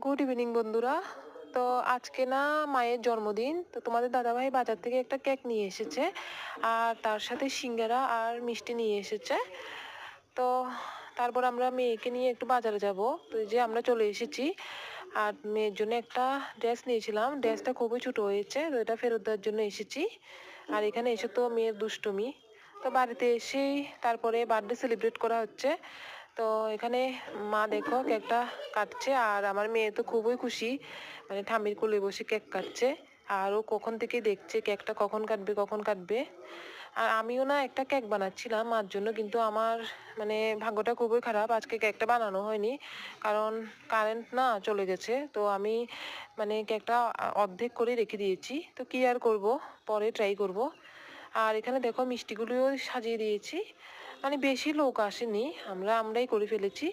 Good evening বন্ধুরা। তো আজকে না মায়ের জন্মদিন, তো তোমাদের দাদাভাই বাজার থেকে একটা কেক নিয়ে এসেছে আর তার সাথে সিঙ্গারা আর মিষ্টি নিয়ে এসেছে। তো তারপর আমরা মেয়েকে নিয়ে একটু বাজারে যাব। তো এই যে আমরা চলে এসেছি আর মেয়ের জন্য একটা ড্রেস নিয়েছিলাম, ড্রেসটা খুবই ছোটো হয়েছে, তো এটা ফেরত দেওয়ার জন্য এসেছি। আর এখানে এসে তো মেয়ের দুষ্টুমি, তো বাড়িতে এসেই তারপরে বার্থডে সেলিব্রেট করা হচ্ছে। তো এখানে মা দেখো কেকটা কাটছে আর আমার মেয়ে তো খুবই খুশি, মানে ঠাম্মির কোলে বসে কেক কাটছে। আর ও কখন থেকে দেখছে কেকটা কখন কাটবে কখন কাটবে। আর আমিও না একটা কেক বানাচ্ছিলাম মার জন্য, কিন্তু আমার মানে ভাগ্যটা খুবই খারাপ, আজকে কেকটা বানানো হয়নি কারণ কারেন্ট না চলে গেছে। তো আমি মানে কেকটা অর্ধেক করে রেখে দিয়েছি, তো কি আর করব, পরে ট্রাই করব। আর এখানে দেখো মিষ্টিগুলোও সাজিয়ে দিয়েছি, মানে বেশি লোক আসেনি, আমরাই করে ফেলেছি।